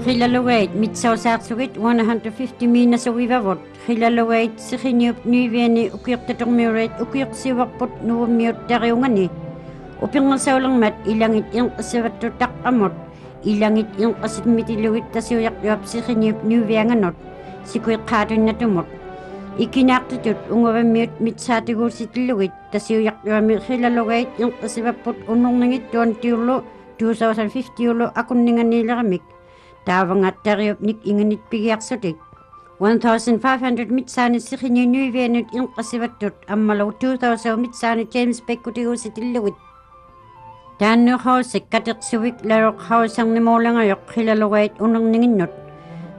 Khilalugait mitsausaarsugit 150 miinasuvivavut khilalugait sikhiniup nyuiviani ukiortatormiurait ukiorsivarput nuvummiuttariungani upingersaulangmat ilangit inqassivattut taqqamut ilangit inqassitmitilugit tasiuyaqluap sikhiniup nyuivianganut sikuiqqaatunnatumut ikinaaqtutut ungavammiut mitsaatiguussitillugit tasiuyaqluami khilalugait inqassivapput unnurningit tuantiullu 2050 ullu akunninganiileramik taavangattariup nik inganit pigiarsutik 1500 mitsaani sikhini nyuivianut inqassivattut ammalu 2000 mitsaani James Bekkutiguusitillugit taannuuqausik kateqsuvik laroqhausarnimuulangayoq khilalugait unerninginnut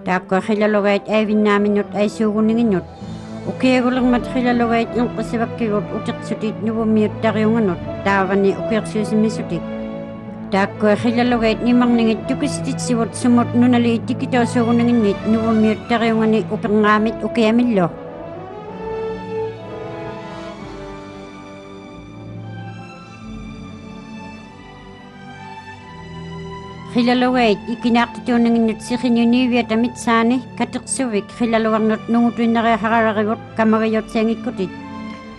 taakko khilalugait aivinnaaminnut aisuugunninginnut ukiagulermat khilalugait inqassivakkigut uteqsutit nuvummiuttariunganut taavani ukiarsuusimisutik taakko khilalugait nimarningit tukisititsivut sumut nunali tikitausuugunninginnit nuvummiuttariungani upengaamit ukiamillo khilalugait ikinaaqtituunninginnut sikhiniuniuviata mitsaani kateqsuvik khilalugarnut nungutuinnariaqararivut kamagayutsiangikkutit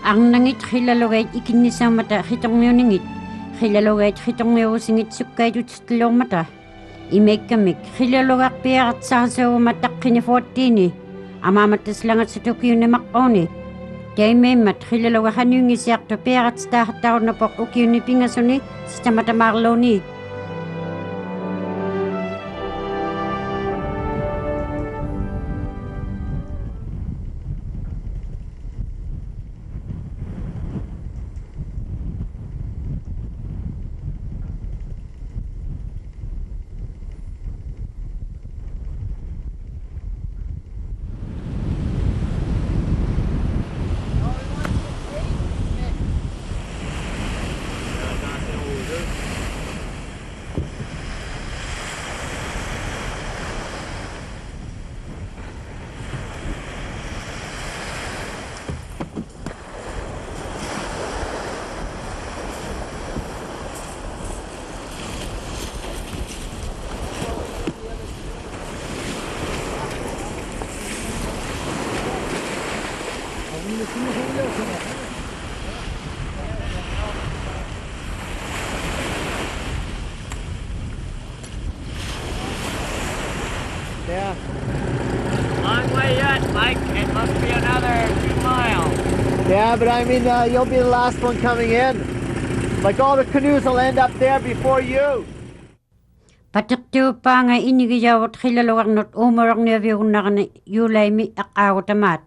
arnangit khilalugait ikinnisaumata khitorniuningit khilalugait khitorniugusingit sukkaitututluormata imeikkamik khilalugaqpiaqartsarasuuguma taqqinifuattiini amaamattaslagatsatukiunimaqqauni taimeimmat khilalugahanuingisiartu piaqartstaahattarunapoq ukiunipingasuni sitamatamarluuni Yeah. Long way yet, Mike. It must be another 2 miles. Yeah, but I mean, you'll be the last one coming in. Like all the canoes will end up there before you. Patiktuupaanga inigijawut khilalugarnut uumororniaviugunnarani yuulaimi aqqaagutamaat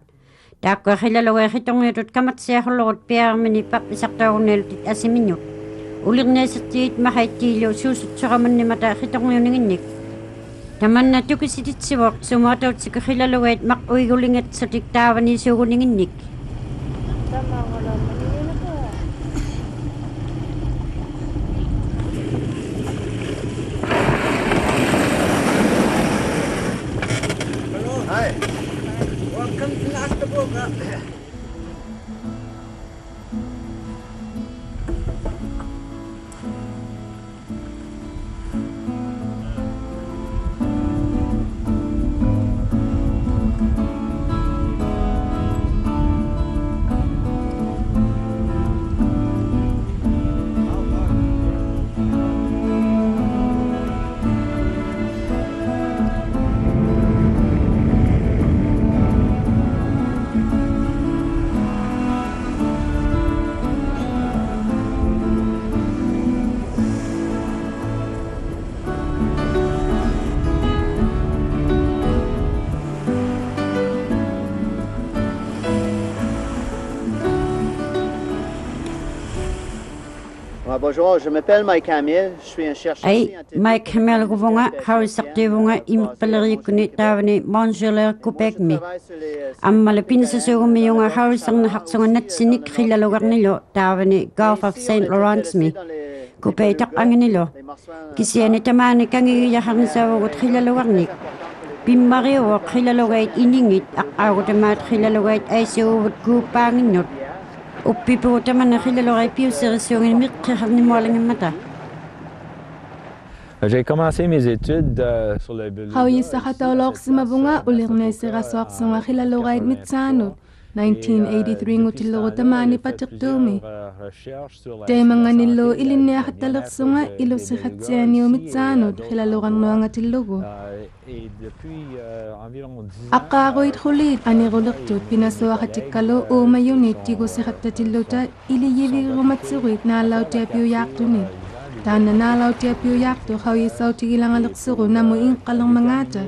taakko khilaluga khitorniutut kamatsiahullugut piaarmini pappisartaagunnialutit asiminnut ulirniasirtiit mahaittiilu suusutseramannimata khitorniuninginnik tamanna tukisititsivoq sumaatautsik khilalugait maq uigulingatsutik taavani suuguninginnik Hi. Welcome to Naktaboga. Bonjour, je m'appelle Mike Hamill, je suis un chercheur scientifique. Mike Hamill guvunga hawisartivunga imipalerikkuni taavani Montreal kupekmi ammala pinsasugumiunga hawisarna haqsungannatsinik khilalugarnilu taavani Gulf of St. Lawrence mi kupeitaq anginilo kisiani tamaani kangigiyaharnisaavugut khilalugarnik pimmariuo khilalugait iningit aqqaagutamaat khilalugait aisuuvut kuuppaanginnut uppipuutamana khilalugai piuserisuungin miqqiharnimualangammata J'ai commencé mes études sur le bulletin. Hawisa katolok simabunga ulirne siraswak sunga khilalogait mitsanut 1983 ngutilogo tamani patiqtumi. Temanganilo ilinne hatalak sunga ilo sikhatsiani mitsanut khilalogan noanga tilogo. Aqagoit khulit aniruliqtut pinasuakatikalo o mayunit tigo sikhattatilota ili yivirumatsurit nalautiapio yaqtunit. Tana nalaw tiapio yakto hawi saw tigilang alaksuro na mo inkalang mangata.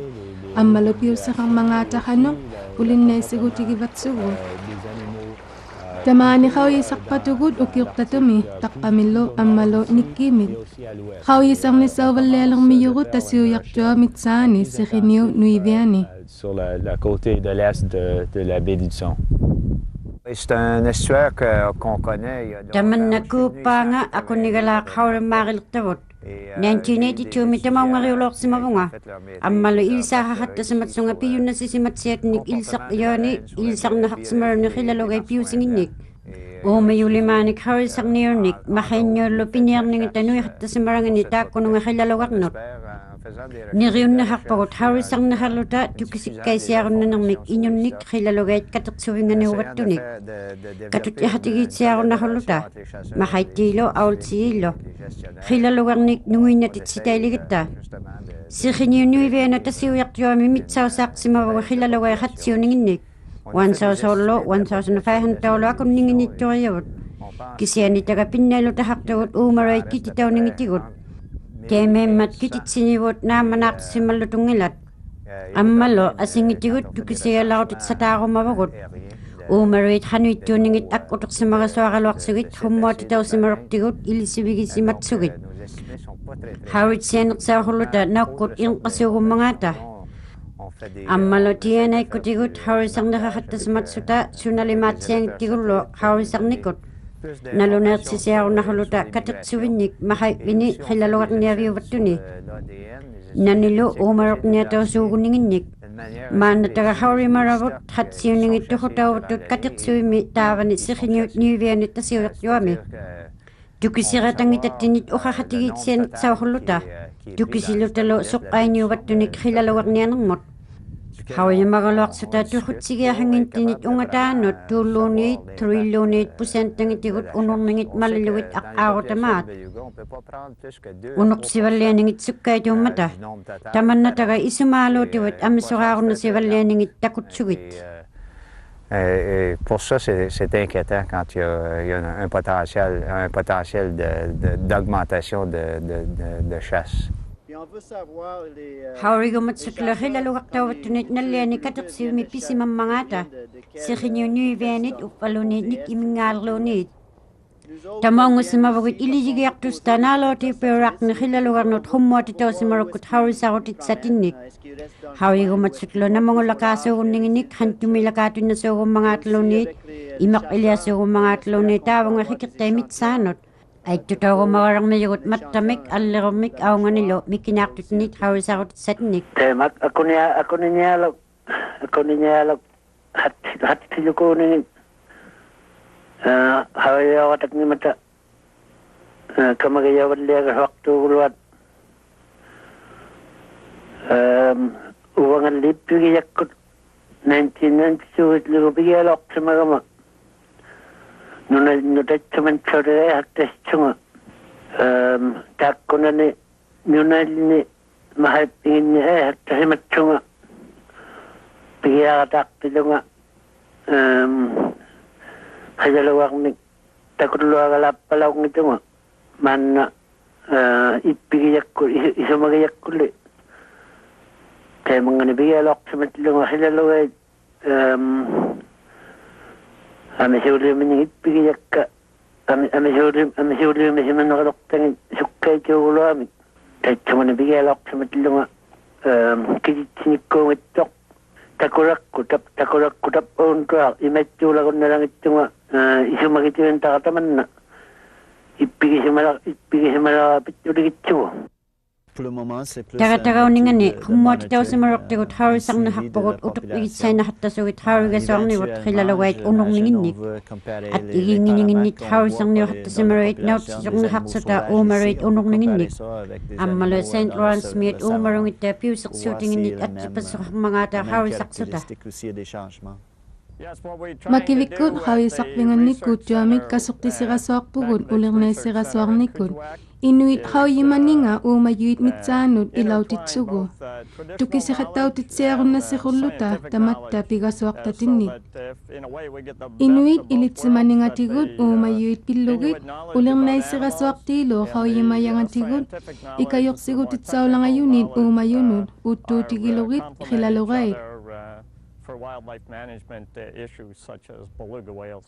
Ang malupio sa kang mangata hanok, ulin na isigo tigibatsuro. Tamani hawi sak patugod o kiyok tatumi, takamilo ang malo nikimid. Hawi sang ni saw valelang miyurut tasiyo yakto mitsani si Kinyo Nuiviani. Sur la côté de l'est de la baie du Son. C'est un estuaire qu'on connaît. Taman nakupa nga ako nigalak hawra makiltawot. 1982 mitamaw nga riulok si mabunga. Amalo ilsa hahatta sa matsunga piyo na sisimatsiat nik ilsak yoni ilsak na haksimar na kilalogay piyo singinik. O mayulimanik hawrisak niyarnik makenyo lo piniyarning itanuy hatta sa marangan itako nung kilalogak not. Niriun na hakpagot hawrisak na haluta tukisik kay siyaron na nang inyonik kilalogay kataksuwingan ni huwatunik. Katut ihatigit siyaron na haluta makaitilo awal siyilo. Kilalogak nik nunguy natit sitailigita. Si Kinyo Nuiviani na tasiyak tiyomi mitsawsak si mabawa kilalogay hatsiyo ninginik. 1,500 akong ninginit tiyoyawot. Kisiyan itaga pinelo tahaktagot umaray kititaw ningitigot. Kememat kitit siniwot na manak si malutungilat. Amalo asingitigot tukisiya lautit sa tako mabagot. Umarit hanuit tuningit ak utok si mga suakalwak sugit humotitaw si maroktigot ilisibigi si matsugit. Hawit siyanak sa huluta nakot yung kasugong mga ta. Amalo tiyan ay kutigot hawisang nakakatas matsuta sunalimat siyang tigulo hawisang nikot. Nalunat si siya na huluta katat suwinik mahay ini kilalawak niya viwatuni. Nanilo umarok niya taw suguninginik. Manataga hawri marabot hat siyo ningit tuhutawatut katat suwimi tawan si Kinyo Nuiviani tasiyak yuami. Tukisiratang itatinit ukahatigit siya sa huluta. Tukisilutalo sukay niyo watunik kilalawak niya ng mot. Hawaya magalwak sa tatuhut sige hangin tinit ungatanot 2 lunit, 3 lunit, % ng itigot unong nangit maliliwit ak awat amat. Unok si Valya nangit sukay tiyong mata. Taman na tagay isumalo tiwit amisukako na si Valya nangit takot sugit. Pour ça, c'est inquiétant quand il y a un potentiel d'augmentation de chasse. Hawri gumatsukla hilalugak tawat tunit naliyani katak si umipisi mamangata. Si Kinyo Nuiviani upalunit nik imingarlunit. Tamang si mabagut ilijigyak tusta nalo ti perak na hilalugak not humotitaw si marukut hawri sakutit sa tinik. Hawri gumatsukla na mga lakaso kuninginik hantumilakatun na sa mga atlunit. Imak ilyaso mga atlunit tawang makikitay mitsanot. Ay tutaw ko makarang mayugot matamik, aliromik, aw nga nilo, mikinaktot nit, hawis ako satnik. Temak, ako ninyalog, hati silo ko ningin. Hawayaw atak ni mata, kamagayawad liya waktu kuluat. Uwangan lipi kiyakot, 1992, ligo bigayalok sa magama. Nudat cuman sore haktes cunga. Tak kona ni nunal ni mahal pingin ni haktes hemat cunga. Pihak tak tilunga. Hajalawak ni takut luar galap palau ni cunga. Mana ipigiyak ko isumagayak ko li. Kaya mga nabiyalok sa matilunga hajalawak Ame siulim ni pigiyakka ame siulim mi nagalok tang sukkay chulo ami tatchaman bigayalok samatlunga kijitsiniko ngitok takurak kutap on tra imetchula kon nalang ittunga isumagitiwen takataman na ipigisimala pituligitchu. Tagatagauningani kummuatitausimarortigut haurisarnahaqpugut utuqigitsainahattasugit haurigasoarnigut qilalugait unurninginnik at igingininginnit haurisarniuhattasimaruit nauttisornahaqsuta uumaruit unurninginnik ammalu St. Lawrence miit uumarungitta piusersuutinginnit atsipassuqarmangaata haurisaqsuta Makivikut hawisaqvingannikut tuamit kasuqtisirasuarpugut ulirneissirasuarnikut Inuit hauyimaninga uumayuit mitsaanut ilautitsugu. Tukisihatautitsiarunnassirulluta tamatta pigasuartatinnit. Inuit ilitsimaningatigut uumayuit pillugit ulirnaissirasuartiilu hauyimayangatigut ikayuqsigutitsaulangaunit uumayunut uttuutigilugit xilalugait. For wildlife management issues such as beluga whales.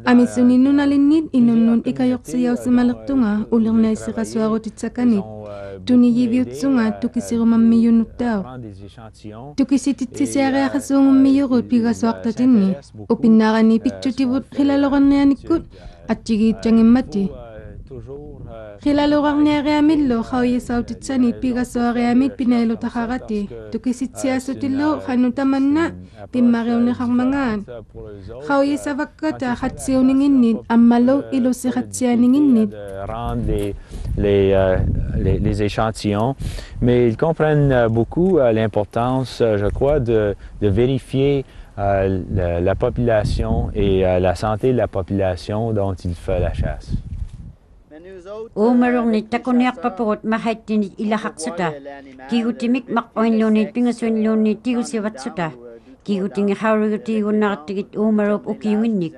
Amisunninunalinnit inunnun ikayuqsiyausimalertunga ulirnaissirasuarutitsakanit tuniyiviutsunga tukisirumammiyunuttau tukisititsisiariaqasuungummiyurut pigasuartatinni upinnaarani pitsutivut xilalorarnianikkut attigiitsangimmati Xilalurarniariamillu hauyisautitsanit pigasuariamit pinailutaqarati tukisitsiasutillu hanutamanna pimmariuniqarmangaan hauyisavakkata hatsiuninginnit ammalu ilussiqatsianinginnit les échantillons, mais ils comprennent beaucoup l'importance, je crois, de vérifier la population et la santé de la population dont il fait la chasse. Uumarunit takuniarpapugut mahaittinit ilahaqsuta kigutimik maqoinluunit pingasuinluunit tigusivatsuta kigutingi haurigutiigunnaqattigit uumarup ukiunginnik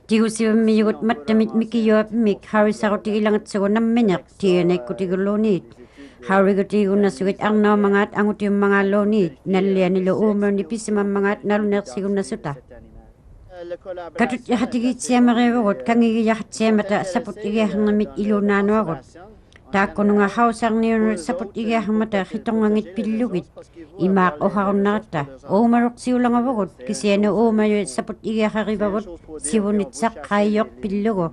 tigusivammiyugut mattamit mikiyuapimik haurisarutigilangatsugu nammineq tianaikkutigulluunit haurigutiigunnasugit arnaumangaat angutiummangaallуунит наллианилу uumaruni pisimammangaat naluneersigunnasuta Katut yahatigitsiyamariugut kangigiyahatsiyamata saput igiahangamit ilunaanuagut taakkununga hausarniunut saput igiahamata hitongangit pillugit imaaq uharunnaratta uumaruqsiulangavugut kisianu uumayuit saput igiaharivagut sivunitsaq qaayyoq pillugu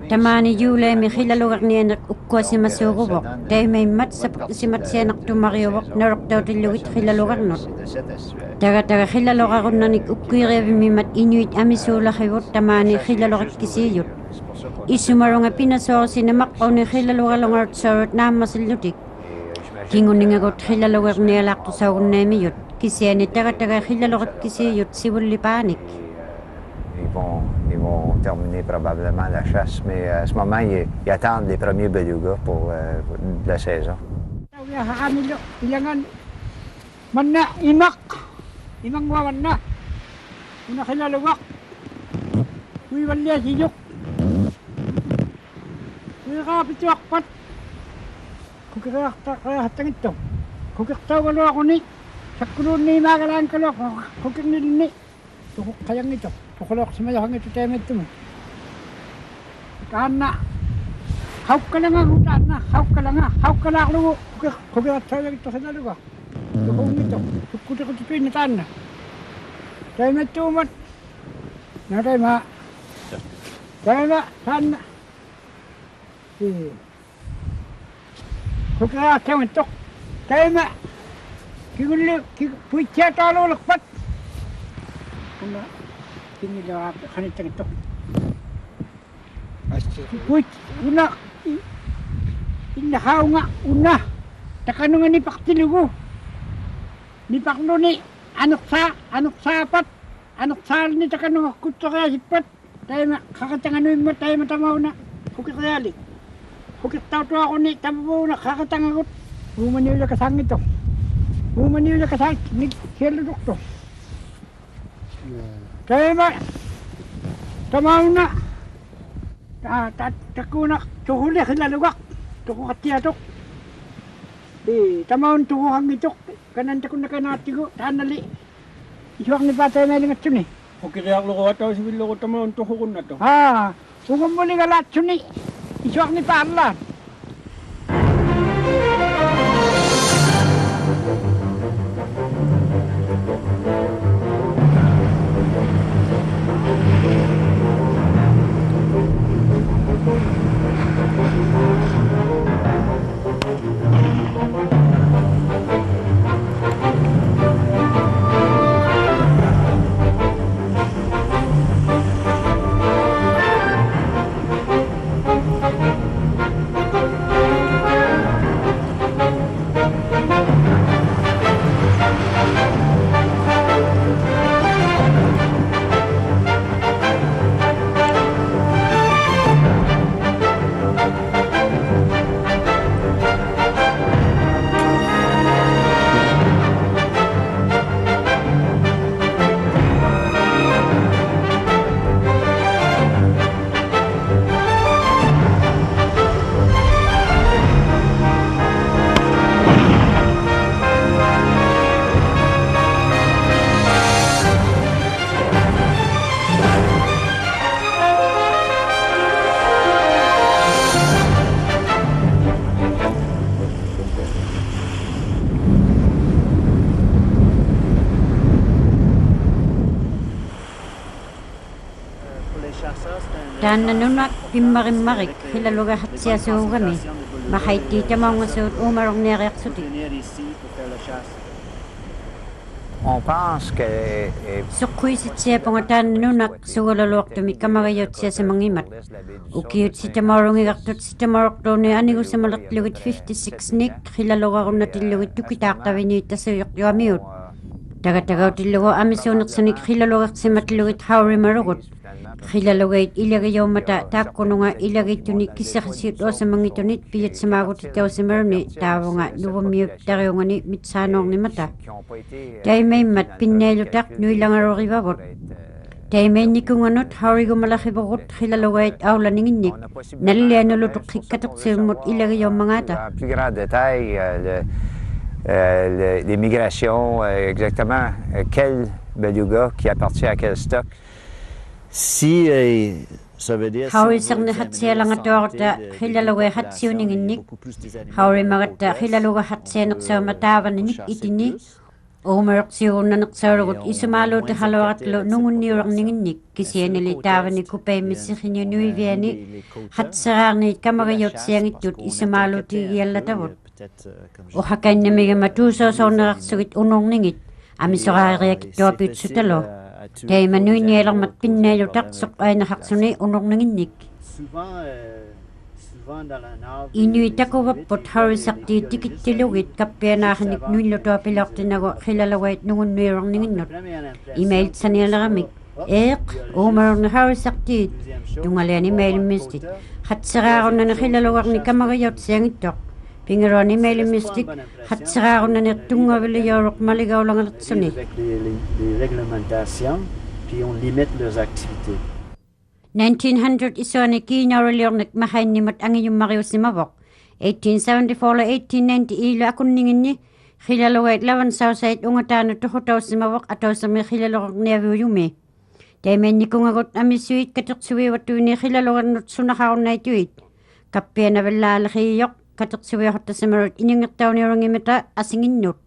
Tamani juuleemi xilalugarnianeq ukkuasimasuuguvoq taimaimmat saputisimatsianaqtumariuvoq naroqtautillugit xilalugarnut taga xilaluqarunnanik ukkuiriavimimat inuit amisuulaqigut tamani xilaluqakkisiiyut isumarunga pinasoorsina maqquni xilaluqalungarutsaarut naammasillutik kinguningagut xilalugarnialaaqtusaugunnaamiyut kisiani taga xilaluqakkisiiyut sivullipaanik Ils vont terminer probablement la chasse, mais à ce moment, ils attendent les premiers belugas pour la saison. Tukulok sumayahang ito temet mo. Kana hauk ka lang ang utan na, hauk ka lang lugo. Kugirat tayo ito sa naluga. Tukong ito, tukuti ko tutuin na tan na. Temet tumat. Natay ma. Temet tan na. Kugirat tayo ito. Temet. Kiguli, puitya talo lakpat. Kuna. Ini dah kanit itu. Puit, una, ini haunga, una. Takanungan ni paktilugu. Ni pakno ni anok sapat, anok sal ni takanunga kutsaka sipat. Tayo na kakatanganuin mo tayo matamaw na. Hukit kayali. Hukit tao ako ni tamaw na kakatangagot. Bumaniw na kasang ito. Bumaniw na kasang ni selo doktor. Kaya ma, tamaw na, takunak, tuhuli kilalugak, tukukatiyatok. Di, tamaw tukuhang itok, kanan takun na kanatigo, tanali. Isuak ni patay na lingat suni. Okay, kaya ako ataw si Bilo ko tamaw tukukun na to. Kung muli galat suni, isuak ni parlan. Taananunak pimmarimmarik hilaluga hatsiasuugami mahaitti tamaungasuut uumarorniariarsutik. On pense que Suqquisitsiapunga taananunak sugalaluartumi kamariyutsiasamangimat. Ukiut sitamaurungigartut sitamarortuuni anigusamalaqlugit 56 nik hilalugarunatillugit tukitaaqtavini tasuyuqjuamiut. Tagatagautillugu amisuunersunik hilalugarsimatlugit haurimarugut. Hilalugait ilagiyawmata taakkununga ilagituni kisarsiut osamangitunit piyatsamagutittausimaruni taavunga nuvumiup tariungani mitsaanornimata. Taimaimmat pinnailutaq nuilangarorivavut. Taimainikkunganut haurigumalaqhivugut hilalugait aulaninginnik nallianulutuq hikkatuqsiummut ilagiyawmangata. plus grand détail, les migrations, exactement quel beluga qui appartient à quel stock. Si ça veut dire Haurisarni hatsialangatuarta hilaluga hatsiuninginnik haurimagatta hilaluga hatsianeqsaamataavanik itini uumareqsiugunnaneqsaarugut isumaaluuti haluaratlu nungunniurarninginnik kisianili taavani kupaimissirrini nuiviani hatseraarni kamariyutsiangittut isumaaluuti giallatavut uhakainnemigama tuusoosoornerarсугит unorningit amisoraariakittuapiutsutalo taimanuinnialermat pinnailutaqsoq ainahaqsuni unorninginnik Inuitakuvapput haurisarti tikittilugit kappianaahanik nuillutuapilaortinagu hilalugait nungunnuiorninginnut imailtsanialeramik uumarorni haurisartiit tungalian imailimmistit hatseraarunani hilalugarni kamariyutsiangittoq pingeruani imailimmistik hatseraarunani tungaviliyoruq maligaulangalertsuni les réglementations puis on limite leurs activités. 1900 isuani kiinauriliornik mahainnimat angiyummariussimavoq 1874 la 1890 ilu akunninginni hilalugait lavansaussait ungataanu tuhutausimavoq ataussami hilalugorniaviuyumi taimainnikungagut amisuit kateqsuviivattuini hilalugarnut sunahaarunnaituit kappianavillaalaqiyoq kateqsuviahortasimarut iningertauniurungimita asinginnut.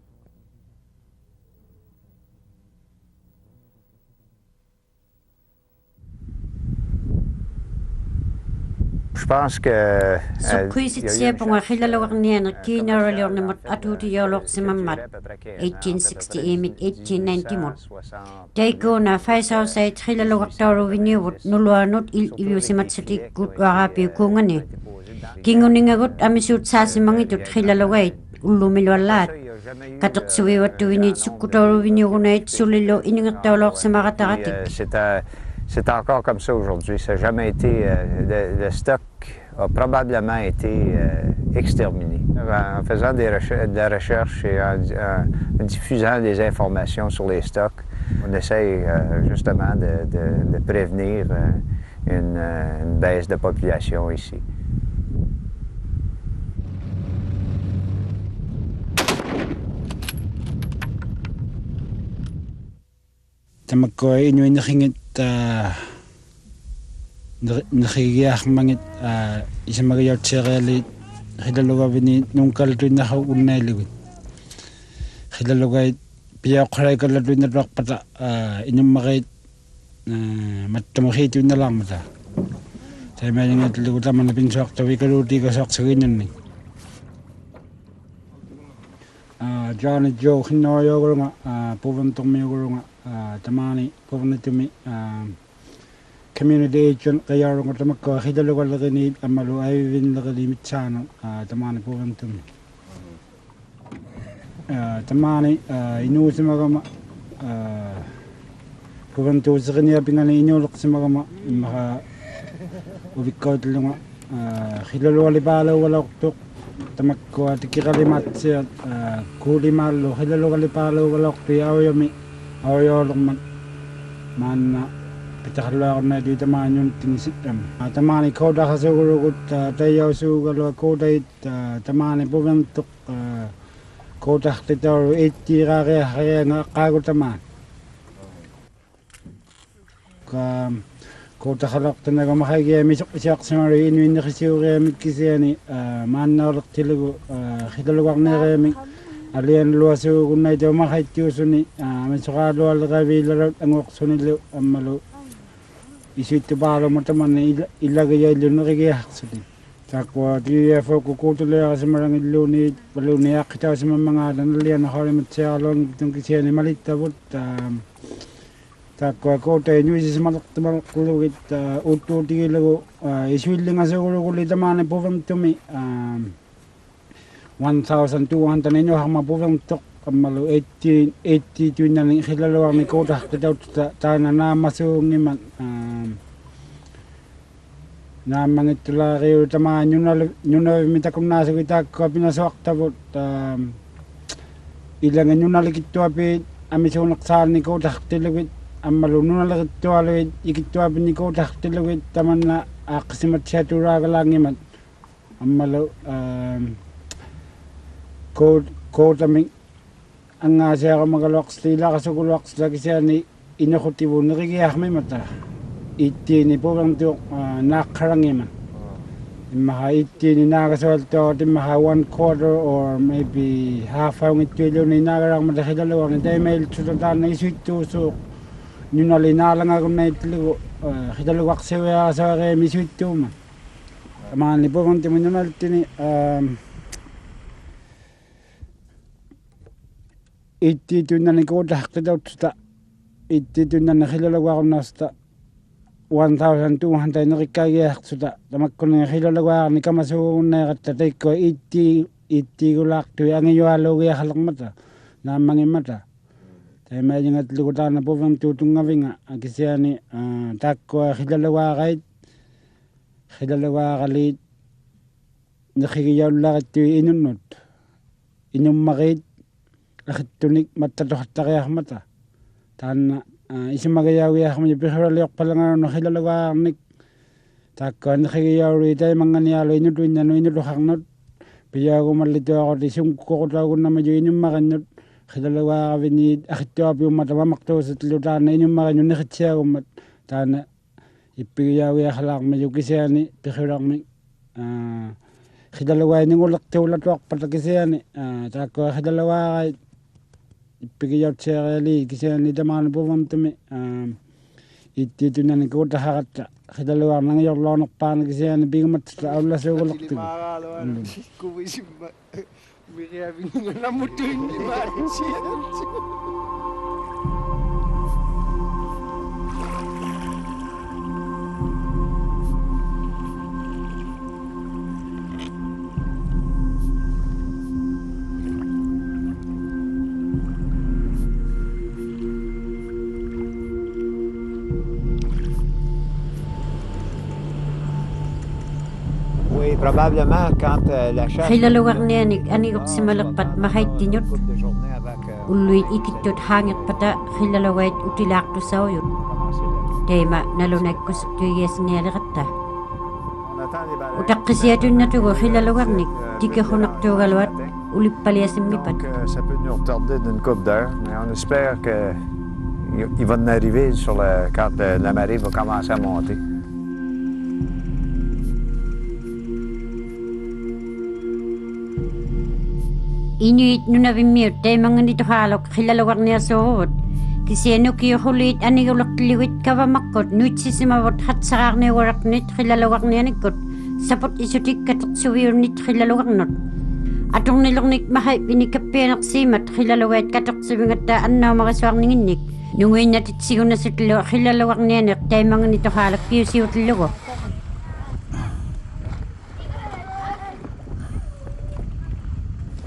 Je pense que Suqquisitsiapunga hilalugarnianerk kiinauriliornimat atuutiyooloqsimammat 1860 imit 1890 mut taikuuna faisaussait hilalugartauruvinniuvut nuluanut ilusimatsutikut uaraapiukuungani kinguningagut amisuut saasimangitut hilalugait ullumiluallaat kateqsuviivattuvinit sukkutauruvinniugunait sulillu iningertaulooqsimarataratik. C'est encore comme ça aujourd'hui. Ça n'a jamais été. Le stock a probablement été exterminé. En faisant de la recherche et en diffusant des informations sur les stocks, on essaye justement de prévenir une baisse de population ici. Tamakoi inuinahingit nahigiahmangit isamagayartsereali hilalugavini nungkaltuinaha unnailugut hilalugait piaqharaikalatuinaraqpata inummagait mattamuhiituinnalarmata taimalingatlugutamana pinsuaqtavikaluutigasoqsaginnanni Johnny Joe hinnoyogurunga puvantormiogurunga tamani puvannitumi community agent qayarunga tamakko hidalugallegini amalu aivinlegini mitsaano tamani puvantumi tamani inuusimagama puvantuusegini pingani inuuleqsimagama imma uvikkautulunga hidalugalipaalaugalaqtuq tamakko tikiralimatsiat kuulimaallu hidalugalipaalaugalaqtu auyami auyolumman manna pitahallarna di tamanyun tinsitam tamani koda hasugurugut tayausugalu kodait tamani puventuk koda titaru ittirare hayana qagutaman ka koda halaqtana gamahage misaqsimari inuinrisiure mikkisiani mannaortilugu hidalugarneremi Alian luasu kunai jauh mahai tiusuni, mencoklat luar lagi lalu angok suni lu amalu isuitu palo mataman ilagay ilun nakikiyaksuli. Takwa di foku kutulera sa marang iluni baluni akita sa mga danalian na harimat siya along itong kisya ni malitabot. Takwa kota nyo isa malaktamal kulugit uto tigilago isuili nga sa kuluguli tamane povang tumi 1,200 ninyo hama povang tok kamalu 82 na ning hilalawang ni kota kitaw tana na masung iman na mangitula kayo tama nyo na mitakum nasa kita ko pinaswak tabot ilangan nyo nalikit to apit amisunak saan ni ko taktilawit ang maluno nalikit to alawit ikit to apit ni ko taktilawit taman na akasimat siya tura kalangimat ang malu ko taming ang nga siya ka magalwaks tila kasukulwaks lagi siya ni inakutibo nakikiyak may mata iti ni po bang ito nakarangiman. Maha iti ni nakaswalto, maha 1/4 or maybe half ang ito ni nakarang madahilalawan. Dahil may susundan na isuito so yun na linalang ako na ito. Hidalawak siya sa kaya may isuito man. Mga ni po bang ito yun na ito ni iti ito na ni ko dahil daw ito. Iti ito na nakilalawa ko na ito. 1,200 nakikagaya suda damak ko na hilalawa ni kamaso na katatay ko iti ko lakto ang iyo halo kaya halak mata na mangin mata tayo may nga tlukutan na po bang tutong nga vinga agisiya ni takko hilalawa kahit hilalawa kalit nakikiyaw lakit ito inunod inyong makit lakit tunik matatohat kaya mata tana isimagayawi kami pihiraliok palang nakilalawa nik takko nakikiyawi tayo mga niyalo inutuin na inutuhang not piyago malito ako di sungko ko tago na medyo inyong makanot kilalawa kami ni akito api umatawamakto sa tilutan na inyong makanot nakitsya umat tana ipiyawi akalak medyo kisya ni pihirak mi kilalawa inyong ulak tiwlatuak patakisya ni takko kilalawa kahit pigiyaw siya kali kasi ni daman po mamtumi iti na ni ko tahakat kidalawa nang yung lonok pa kasi ni bigat sa aula sa ulok ti ko wis bigya bingo na mutuin di ba siya probablement quand la chasse hilalawak niya anigok si malakpat mahait dinyot uluit ikitot hangit pata hilalawait utilak to sawyot tema nalunag ko sa tuyes niya lakata utak kasiyatun na tugo hilalawak nik tika hunak tugalwat ulip paliasim mipat ça peut nous retarder d'une couple d'heures mais on espère que il va en arriver sur quand la marée va commencer à monter. Inuit nunavimiut tay mga nito halok hilalawak niya sohot. Kasi ano kiyo hulit anigulak liwit kawamakot nuit sisimawat hat sakar ni warak nit hilalawak niya nikot. Sapot isutik katok suwir nit hilalawak not. Atong nilong nik mahay pinikapianak simat hilalawat katok suwingat daan na mga swang ninginik. Nungoy natit siyo na sutlo hilalawak niya nak tay mga nito halok kiyo siyo tilo.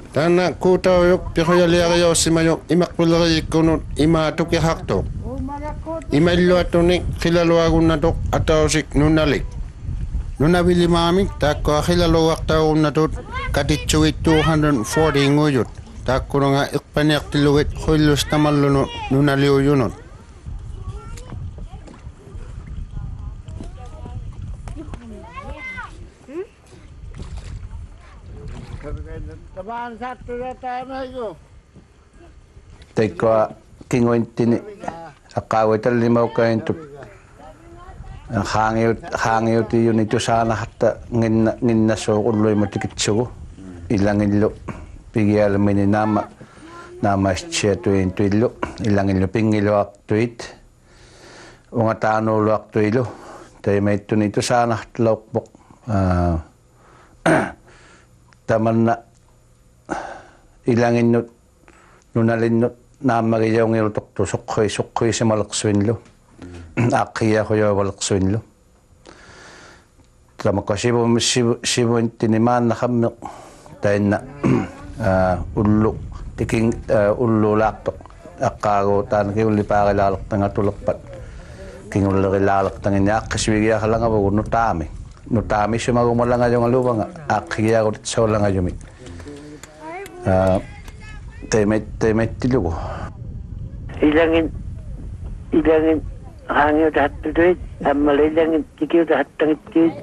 Tana kutao yok pihoyaliagayo simayok imakpulari kunut imatuk hakto. Imaillo atonik kilaloagun natok atausik nunalik. Nunabili mamik takko kilaloak taun natut katitsuit 240 nguyut. Takko nga ikpanyak tiluwit hulus tamalunot nunaliw yunot. Teko kingoin tini akawaital limaw kain tu hangyo ti yun ito sana hatta ngin na so uloy matikitso ilangin lo pigil mini nama siya tuin tuilo ilangin lo pingilo aktuit ungatano luaktu ilo tay may tunito sana laukbok taman na ilangin nut nunalin nut na magiyaw ng ilutok to sukhoy si malakswin lo akiya ko yaw malakswin lo tama ko sibo tiniman na kami tayo na ulo tiking ulo laktok akago tan kayo lipa kilalak nga tulakpat king ulo kilalak tangin niya kaswigya ka lang ako nutami siya magumala nga yung alubang akiya ko sa wala nga yumik Temet tilugo. Ilangin hangyo dahat tutuit, amal ilangin tikiyo dahat tangit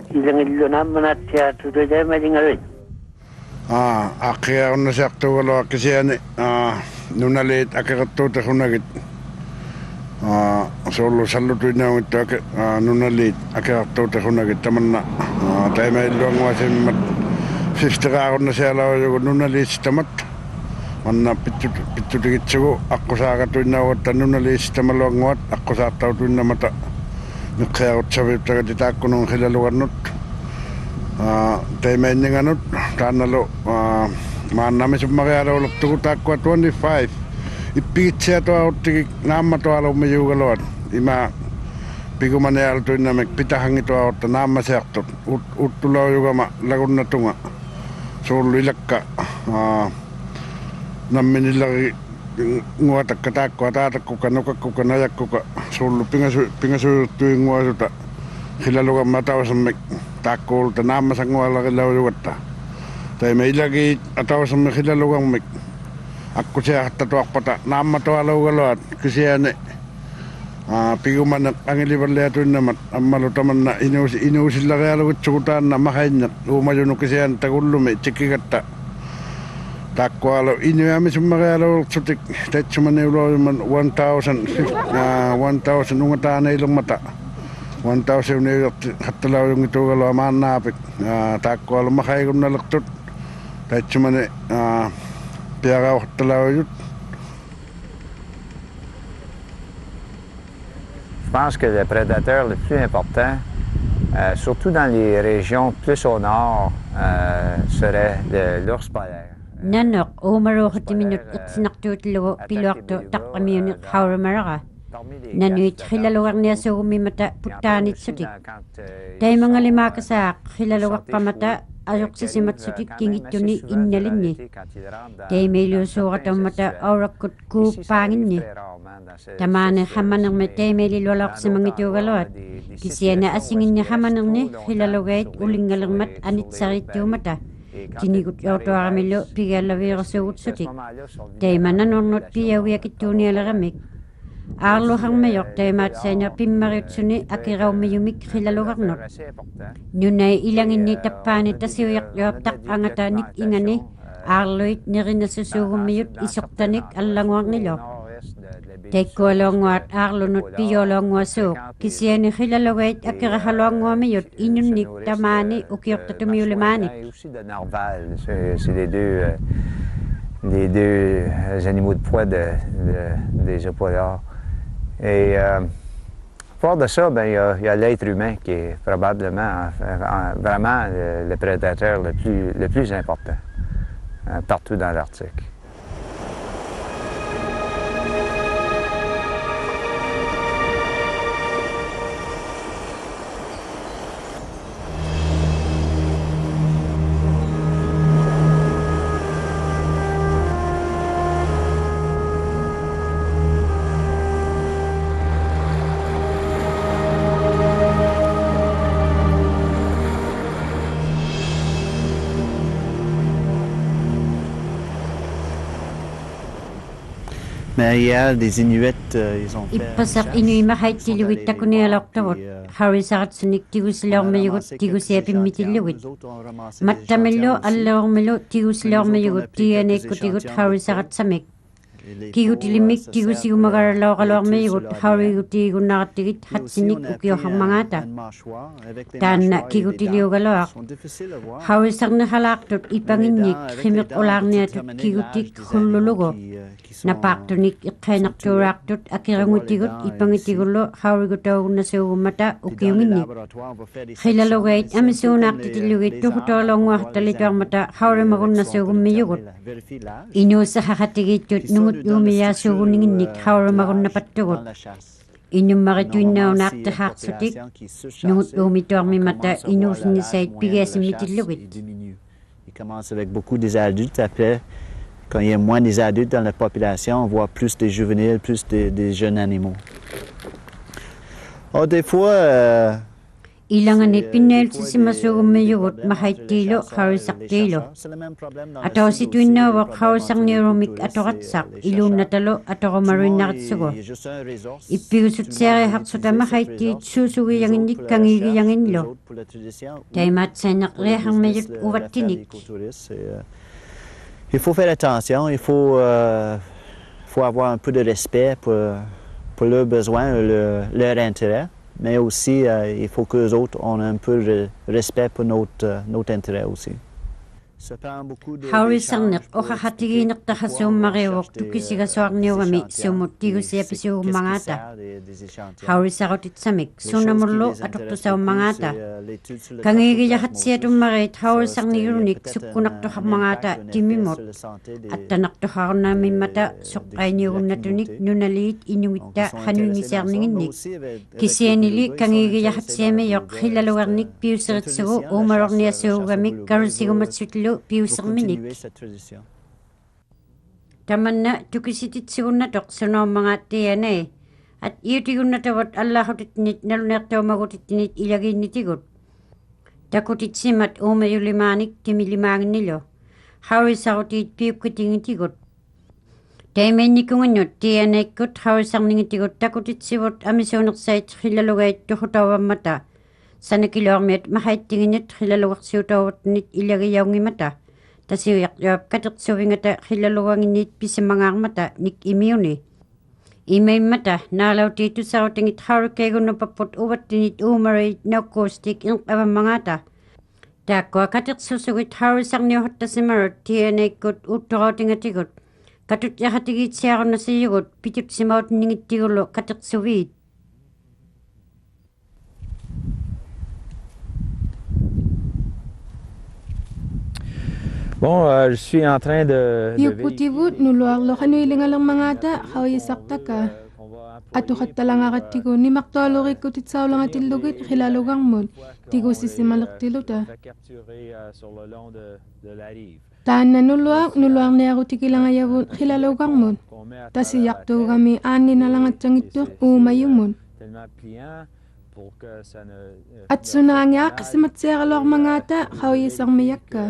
ilangin lo naman at siya tutuit ay malingalit. Aki ako nasakto wala kasi yan nunalit akakatuta ko nagit. Solo salutuin na ito nunalit akakatuta ko nagit taman na. Tayo may iluang wasin mat 50 ka ako na siya lawa yung nunalit tamat. Manna pitu dikit sugo aku sa katuin na wat nunalit tamalawang wat aku sa tawtuin na mata. Nagkayawat sa bipta katita ko nung kilaluan nut. Tayo may nga nut tanalo namin sa makayara ulap tukutak ko 25 ipikit siya to out tikik nama to alaw may yugalawat ima pigo manayal to na magpitahang ito out nama siya to utulaw yung ama lagun na tunga so lilak ka namin nila nguwatak katak ko atatak ko kanukak ko kanayak ko ka so pingasu tuwing nguwasuta kilalo ka matawa sa may takol tanama sa nguwala kilaw yung wata tayo may ilagi atawa sa may kilalo kang may ako siya tatuak pata nama to alaw galawat kasi yan piguman ang ilibarlaya to naman ang malutaman na inusil lang kaya lawit sukutan na makain na umayon kasi yan tagullo may tsikikata takwa alaw inuyami sumakaya alaw sutik tait sumanewlo 1,000 ungatana ilang mata 1,000 na katalaw yung ito galaw manapik takwa alaw makaya kong nalaktot tait sumane piagaw katalaw yun. Je pense que le prédateur le plus important, surtout dans les régions plus au nord, serait l'ours polaire. Nanok umarokot minut iksinaktuutlugo piluakto takkamiunik hauramaraga. Nanuit khilaluwak niya sa umimata putanit sutik. Tay mga lima kasak khilaluwak pamata ayok sisimat sutik kingit yun innalin ni. Tay may lusukat ang mata aurakot kupangin ni. Tamane hamanang may tay may lilwalak sa mga itiugalawat. Kisya na asingin niya hamanang ni khilaluwait ulingalang mat anit sarit yung mata. Tinikot yauto aramilo pigalawira sa utsutik. Tay mananonot piyawiyak ito niya laramik. Arlo hang mayok tay mat sa niya pimarit suni akiraw mayumik khilaluwak not. Nunay ilangin ni tapanit asiyak yop tak angatanik ingani. Arloit nirin na susugong mayot isoktanik alangwang nilo. Tay ko alongwat arlo not piyolong wasuk. Kisya ni khilalawait akirahalong wamayot inunik tamani ukiyok tatumiyulimani. C'est les deux animaux de poids des épaulards. Et fort de ça, ben, il y a l'être humain qui est probablement vraiment le prédateur le plus important partout dans l'Arctique. Mais hier, des Inuits, ils ont fait... Ippasak inuy mahait tiluwit takunialoktagot. Harisakat sunik tigusilormayugot tigusiapimmitiliwit. Mattamillo allaormilo tigusilormayugot tiyanekutigut harisakat samik. kigutilimik tigusiumagaralaoqaloormiigut haurigutiigunnaqattigit hatsinik ukioharmangata taanna kigutiliugaloaq haurisarnihalaaqtut ipanginnik khimiq ulaarniatut kigutik hullulugu napaaqtunik iqqainartuuraaqtut akirangutigut ipangitigullu haurigutaugunnasuugummata ukiunginnik khilalugait amisuunaaqtitilugit tuhutoolonguartalituarmata haurimagunnasuugummiyugut inuussahaqatigitut nungut uumiyaasuugunninginnik haurimagunnapattugut innummarituinnaunaaqtahaarsutik nungut uumituarmimata inuusnisait pigiasimmitillugit. Il commence avec beaucoup des adultes. Après, quand il y a moins des adultes dans la population, on voit plus des juvéniles, plus des jeunes animaux. Oh, des fois, ilangani pinneeltisimasuugummiyugut mahaittiilu haurisartiilu atawsituinnaavaq hausarniurumik atoqatsaq iluunnatalu atoqumaruinnaritsugu ippigusutsiariharsuta mahaittiit suusugiyanginnik kangiigiyanginlu taimaatsainneqriaharmiyut uvattinik. Il faut faire attention, il faut avoir un peu de respect pour leurs besoins, leur intérêt. Mais aussi, il faut que les autres ont un peu de respect pour notre intérêt aussi. Haurisarneq oqaqatigiineqtahasuummariuvoq tukkisigasuarniugami suumuttigusiapisuummangata haurisarutitsamik suunamullu atuqtusaummangata kangiigiyahatsiatummarit haurisarnigurunik sukkunartuharmangata timmimut attanartuharunnaamimmata soqqainiugunnatunik nunaliit inugitta hanuingisiarninginnik kisianili kangiigiyahatsiamiyoq hilalugarnik piuseritsugu uumalorniasuugamik karusigumatsutlu piuserminik tamanna tukisititsigunnatoq sunoommangaattianai at iutigunnatavat allaahutitnit naluneertuumagutitnit ilagiinnitigut takutitsimat uumayulimaanik timilimaanginnilu haurisarutiit piukkitingitigut taimainnikungunnut tianaikkut haurisarningitigut takutitsivut amisuunersait hilalugait tuhutavammata sanakiloormiat mahaittinginit hilalugarsiutauvatnit ilagiyaungimata tasiuyaqyaap kateqsuvingata hilaluganginit pisimmangaarmata nik imiuni imaimmata naalautiitussarutingit haurikkaigunnupaput uvattinit uumarit naukkuustik inqavammangata taakkua kateqsusugit haurisarniuhattasimarut tianaikkut uuttorautingatigut katut yahatigiitsiarunnasiyugut pitutsimautinningittигуллу kateqsuviit. Bon, je suis en train de Yukutivut nuluarloqanuilingalermangata hauisartaka atuqattalangaqattigu nimartualurikkutitsaulangatillugit hilalugarmut tigusissimalertiluta taanna nuluarniarutikilangayavuut hilalugarmut tasiyartuugami aanninalagatsangittuq uumayumut atsunaangiaq qisimatsiaraloormangata hauisarmiyakka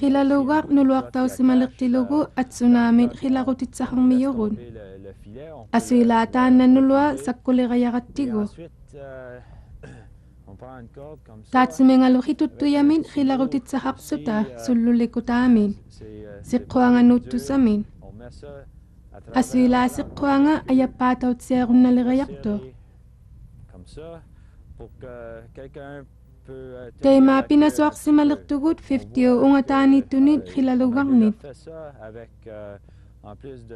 hilalugaq nuluartausimalertilugu atsunaamit hilaqutitsaqarmiyurut asuilaataanna nulua sakkuliqayaqattigu taatsimengalo hituttuyamin hilaqutitsaqarsuta sullulikutaamin siqquangannuuttusamin asuilaasiqquanga ayappaatautsiarunnalirayartu Teimaa pinasuaqsimalertugut 50 ungataanittunit hilalugarnit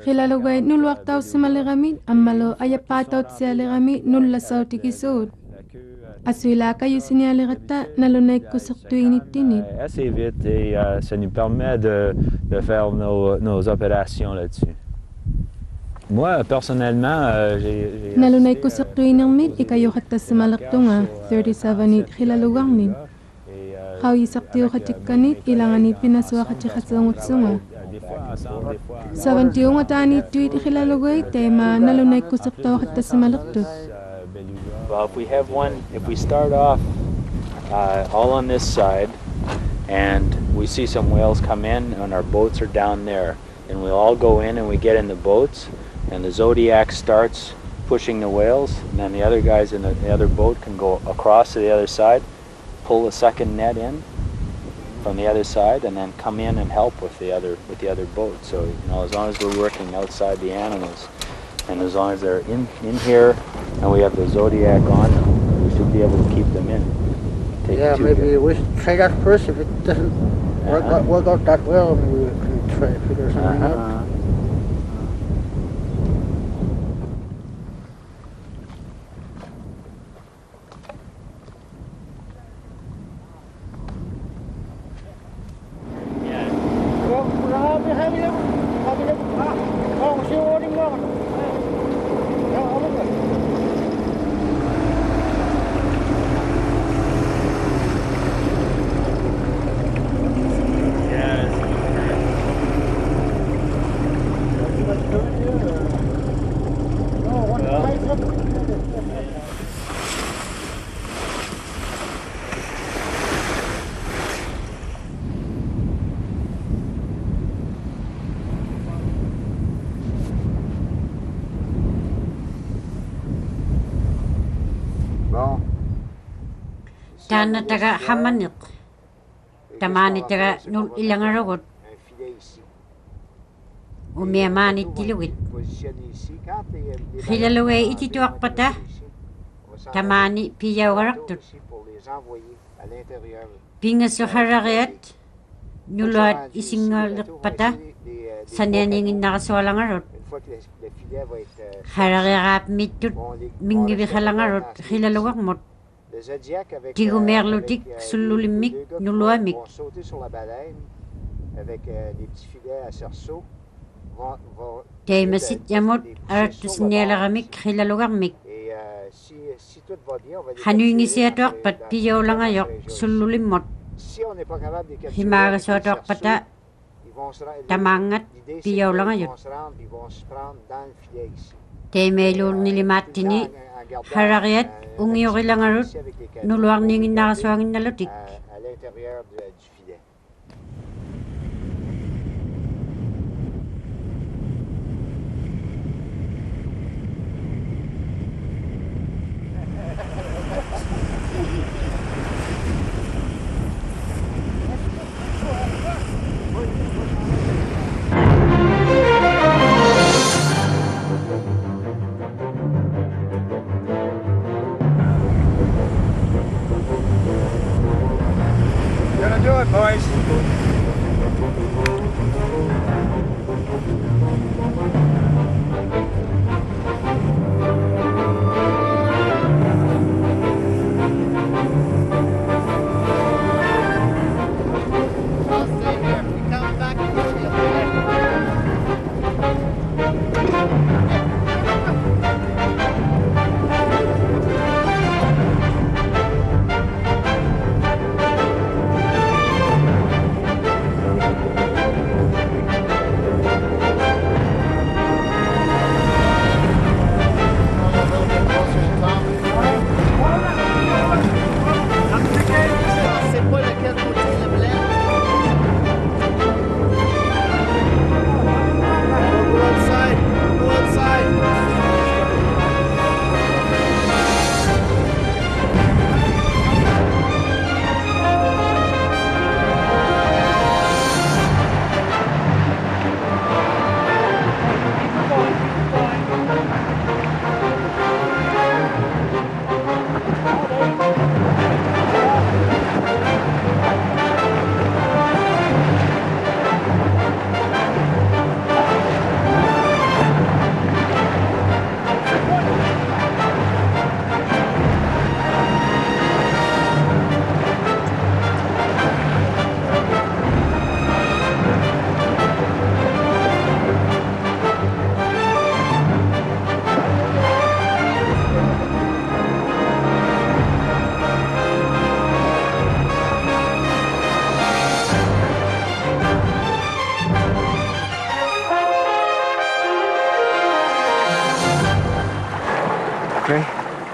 hilalugait nuluartaussimaleramin ammalo ayappaatautsialeramin nullasautikisuut asuilaakayusinialeratta nalunaikkusertuinittinit. Assez vite et ça nous permet de faire nos opérations là-dessus. Moi, personnellement, j'ai... Nalunaikkusertuinermit ikayuhattassimalertunga 37 hilalugarnit. Hauisartiuqatikkanit ilanganit pinasuaqatiqatsuungutsunga. 70 ungataanittuit hilalugait teimaa nalunaikkusertauqattassimalertut. Well, if we start off all on this side and we see some whales come in and our boats are down there, and we'll all go in and we get in the boats and the Zodiac starts pushing the whales, and then the other guys in the other boat can go across to the other side, pull the second net in, from the other side and then come in and help with the other boat. So as long as we're working outside the animals, and as long as they're in here, and we have the Zodiac on them, we should be able to keep them in. Yeah, maybe we should try that first. If it doesn't work out that well, maybe we can try to figure something out. Tana taga hamanik. Tamani taga nul ilangarogot. Umiamani tilugit. Hilalowe itituak pata. Tamani piyawaraktut. Pingaso haraget. Nuluat isingalit pata. Sanyaningin nakaswalangarot. Haragirap mitut. Mingibi halangarot. Hilalawak mot. Tigo merlutik sululimik nuluamik. Taimasit yamot aratus nialagamik hilalugamik. Hanuingisiatuak pat piyawlangayok sululimot. Himagasatuak pata tamangat piyawlangayot. Taimailul nilimatini haragiat ungiyokilangarut nuluarningin nakaswangin nalutik.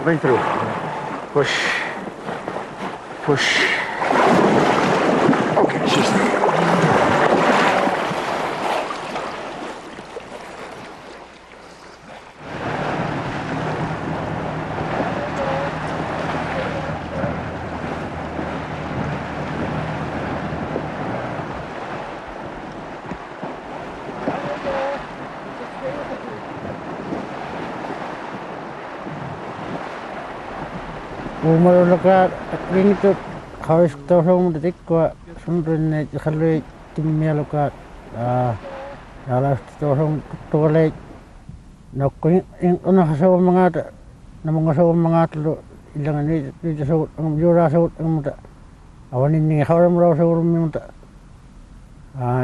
Bring through. Push. Push. Okay, she's through. umarulaka aklinito kawis tosong detikwa sumrenne khalui timmialuka alas tosong tolek nokko una hasaw mga namang hasaw mga tulo ilang ni dito sa yura sa muta awanin ni haram raw sa muta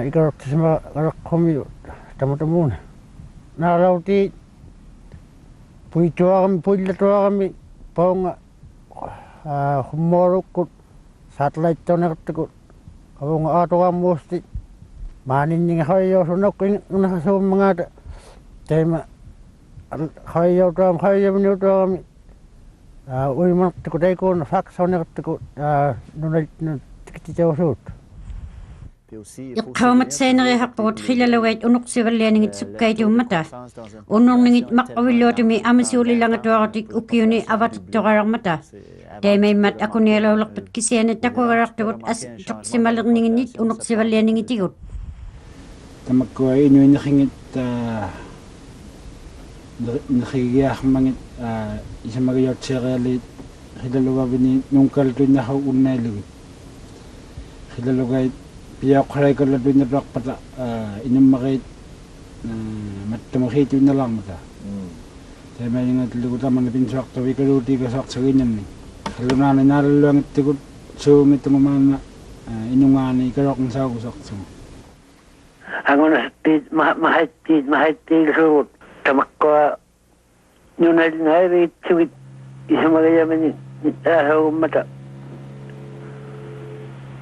ikaw sa komi tamo-tamo na naraw ti puito kami pong humorok ko satellite to na ko awang ato ka mosti manin ni hayo sunok una sa mga tema hayo minuto kami uy man ko dai ko na fax na ko nunay tikitawsut Iqawmat saynari haqput khilalawait unuqsivallianingit sukkaytuummata unnurningit maqqavilluutumi amasuulilangatuaratik ukiuni avatittoqararmata taimaimmat akunialaulerpat kisianat takuarartugut as toqsimalerninginnit unuqsivallianingitigut tamakko inuinaqingit naqigiaqmangit isamagayotserealit khilalawabini nungkaltuinnahu unnailugut khilalawait piaqray ko la dunya pata inum makit matamakhit na lang mata tay may nga tulugo tama na pinsak to ikalo ti ka sak sa ganyan ni kaluna na nalang tikot so mit mamana inungani karok ng sa usak so angon speed mahati so tamakko nyunal na ri tuwit isumagayaman ni taho mata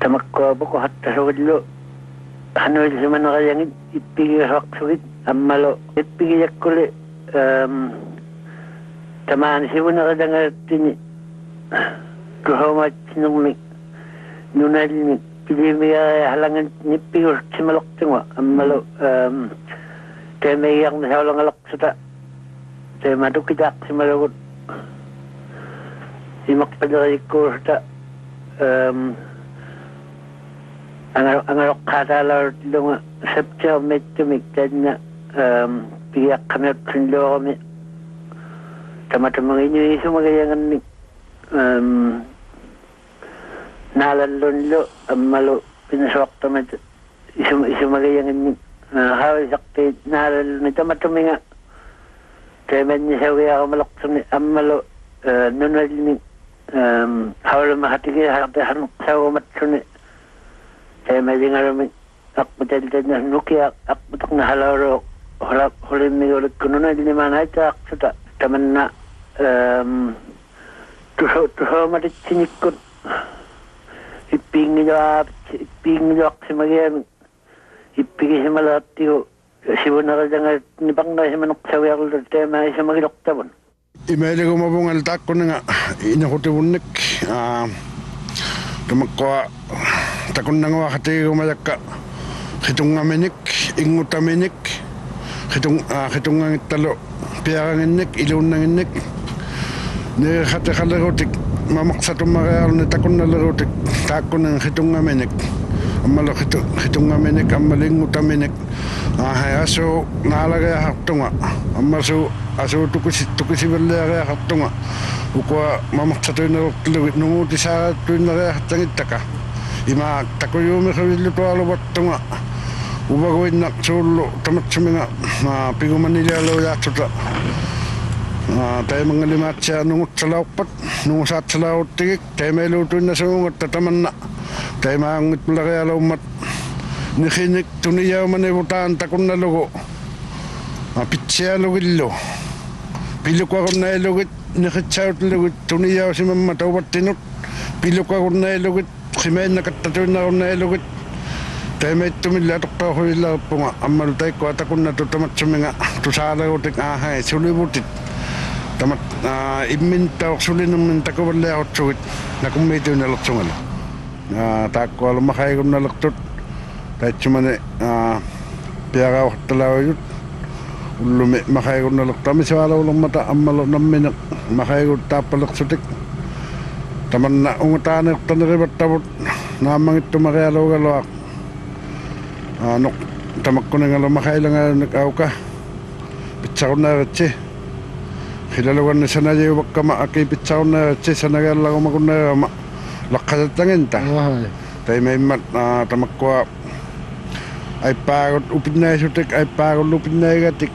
tamakko buko hatta sawillo hanol zaman kayang ipigi haksugit ammalo ipigi yakule taman siwuna kadang tini kuhamat sinungmi nunal ni pili halangan nipigi simalok tungwa ammalo temeyang nasawalang alak suta temaduk kitak simalagot simak padari ko suta angarok katalar lunga septia metumik tadna piyak kami pinlo kami tamat-tamat ini sumagayangan ni nalalon lo amalo pinasok tamat sumagayangan ni hawi sakti nalalon ni tamat-tamat nga temen ni sawi ako maloksan ni amalo nunal ni hawala mahatigi hanok sawa matsun ni saya masih ngalami ak betul-betul na nukia ak betul na halaro hulim mi ulit kuno na di mana aja ak sudah teman na tuho mati sinikut iping jawab semagian iping semalat tio sibuna jangan nipang na semanok sawi ak tema semagilok tabon imeli ko mabungal takko nga inakuti tumakwa takon nang wakati kumayaka hitong aminik ingut aminik hitong talo piaranginik ilun nanginik ne khate khalarotik mamaksatum magal ne takon nalarotik takon nang hitong aminik amalo hitong aminik amaling utaminik aso nalaga haktunga amaso aso tukusi belaga haktunga ukwa mamaksatu nalawit nunguti sa tuin naga tangit taka ima takoyumi khawillu tualo battunga ubagawin nak solo tamat suminga piguman nila lo yaksuta tayo mga limat siya nungut sa laukpat nungut sa laut tigik tayo may lutuin na sungut tataman na tayo maangit mula kaya laumat nikinik tuniyaw manibutaan takon na lugo pitsiya lugillo piluk ako na ilugit nikitsaw lugit tuniyaw si mamatawat tinut piluk ako na ilugit simen nakatatuin na ako na ilugit tayo may tumilatok pa ako ila po nga amal tayo ko atakon na tutamat suminga tusala ko tik ahay sulibutit tamat iminta suli naman tako wala ako tsuwit na kumito na laksungan tako alam makay ko na laktut kahit sumane piyaka ako talaw yun ulumi makay ko na laktami siwala ulang mata amalo namin makay ko tapalaksutik taman na ungutanik tanaribat tabot namang ito makayalaw galawak nok tamak ko na nga makay lang nag-aw ka pitsa ko na ratsi Hilalawan na sana yung wakama akipitsaw na sisanagal lang makuna lakasatangin ta. Tayo may mat tamakwa ay pagod upin na sutik ay pagod upin na igatik.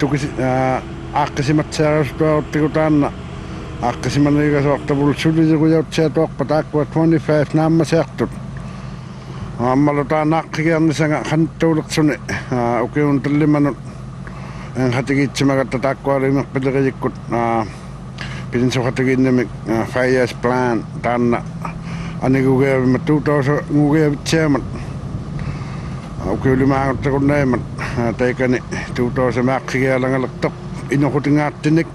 Tukis akasimat sa rasto tikutan na. Akasiman na yung waktabul suli yung kuyaw siya tuwak patakwa 25 na masyaktot. Maluta nakikyan na sa kantulak suni. Okay yung talimanot. Ang hatigit sa mga tatakwa rin magpadagayikot pinso hatigit na 5 years plan tana ani gugaya matuto sa gugaya chairman okay limangot sa kunay man tayo ka ni tuto sa makikaya lang alaktok inukuting atinik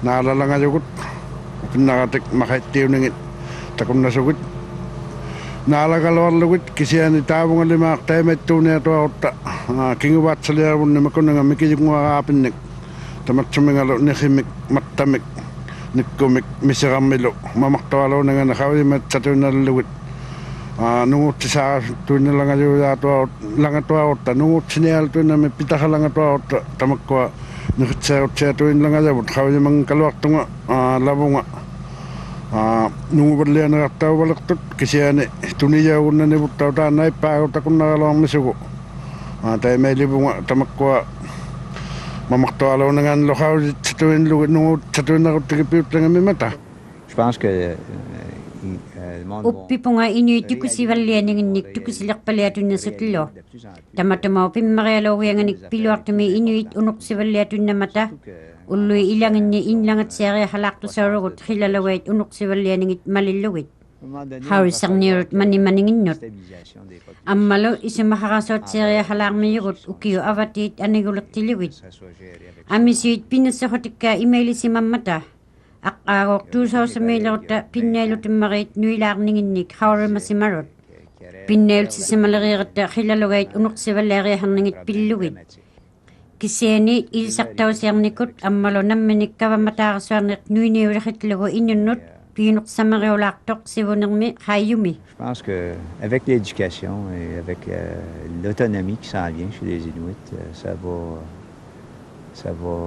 naalala nga yugot pinakatik makaitiw nangit takong nasugit nalagalawar lugit kisiya ni tabong limak tayo may tunay ito ako kingubat sa liyawon ni makon nga mikijik mga kapinik tamat sumingalo ni himik matamik nikumik misiramilo mamaktawalaw na nga nakawi mat sa tuyo na lugit nungut sa tuyo na lang ato nungut siniyal tuyo na may pitaka lang ato tamak ko nukit sa tuyo lang ato kawi mga kaluwak tunga labong nungu berlian na taw balaktot kasi ani tuniya ko na nibutaw ta na ipagot ako nakalawang misugo tayo may libong tamak ko mamaktawalaw na nga lokaw sa tuwin lugit nungu sa tuwin ako tigipiyot na nga may mata. Je pense que uppi po nga inuit ko si Valian ng inik to kusilak paliato na sa tulo. Tamatamaw pimarealaw nga nagpilo at may inuit unok si Valiato na mata. Uloy ilangan niya inlangat siya halak to sa rogot hilalawait unok si Valian ng maliluwit. Haris ang nirot manimaningin not. Amalo isa makakasot siya halak may yugot ukiyo avatit anigulak tiliwit. Amisuit pinasakotik ka email si mamata. Akagok 2,000 milota pinelot marit nuilar ninginik hawra masimarot. Pinel si malarirat hilalawait unok si Valeria hangingit piluwit. Kiseni ilsaktaw siyang nikot amalo naminik ka matarakaswarnik nuiniwrakit lago inyunot pinok sa mariolaktok si wunangmi hayumi. Je pense qu'avec l'éducation et avec l'autonomie qui s'en vient chez les Inuits, ça va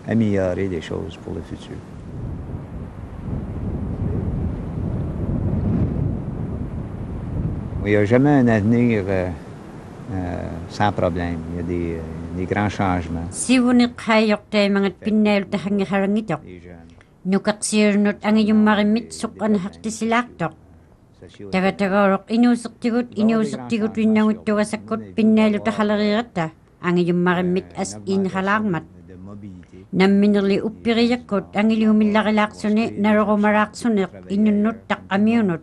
améliorer les choses pour le futur. Il n'y a jamais un avenir sans problème. Il y a des grands changements. Si wunik hayok tayo mga pinel tahang harangitok. Nukaksirnot ang iyong marimit sukan hakti silaktok. Taga-tagarok inusok tigot winangit tuwa sakot pinelo tahalarata ang iyong marimit as in halangmat. Naminali upiriyakot ang iyong milakalaksone narokomaraksone inunot tak amyonot.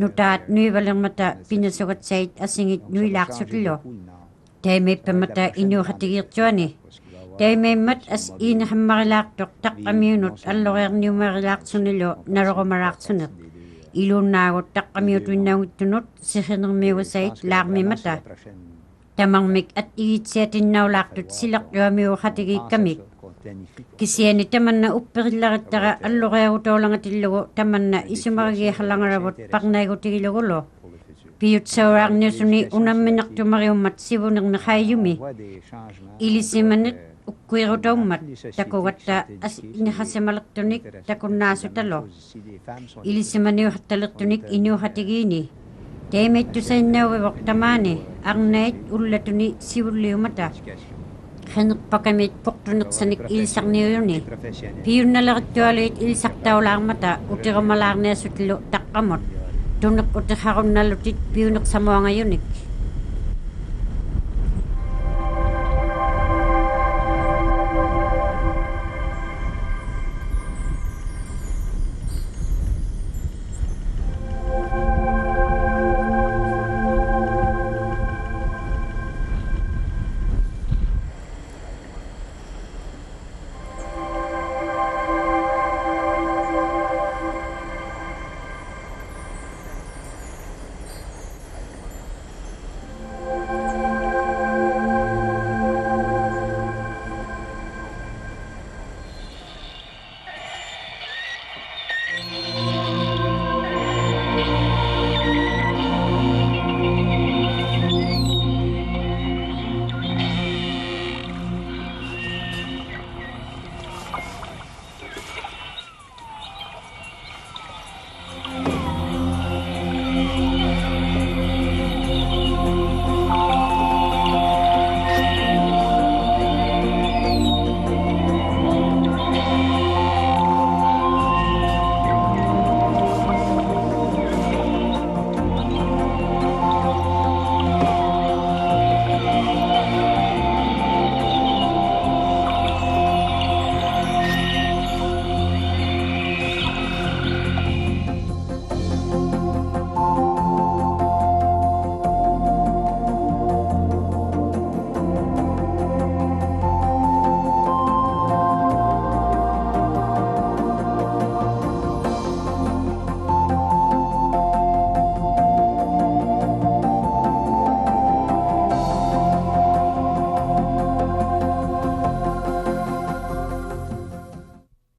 Nutat nuiwalang mata pinasukat sait asingit nuilaksotilo. Tayo may pamata inuhatigir tuwane. Tayo may mat as in hamarilaktok tak amyonot allorer numarilaksonilo narokomaraksone. Ilon nagot tak amyot winangit tunot sikinang mewasait lag may mata. Tamang mik at iitsetin naulaktot silak yuamiyo hatigi kamik. Kisiyani taman na upirilarit taga allorer utaw lang atilogo taman na isumagagi halangarabot paknay ko tigilogulo. Piyot sa orang niyo suni unang minak tumariumat sibo ng nakayumi. Ilisimanit ukwiro daw mat takuwata as inahasamalaktunik takun naso talo. Ilisimaniyo hatalaktunik inyo hatigini. Temet to sa inawawak tamani ang nait ulatuni siwuliyo mata. Hanak pa kami poktunak sanik ilsak niyo yun eh. Piyon na lakit tuwalit ilsak tao lang mata utira malar na sutilo takamot. Tunak utahakon na lutit piyonak sa mga ngayon eh.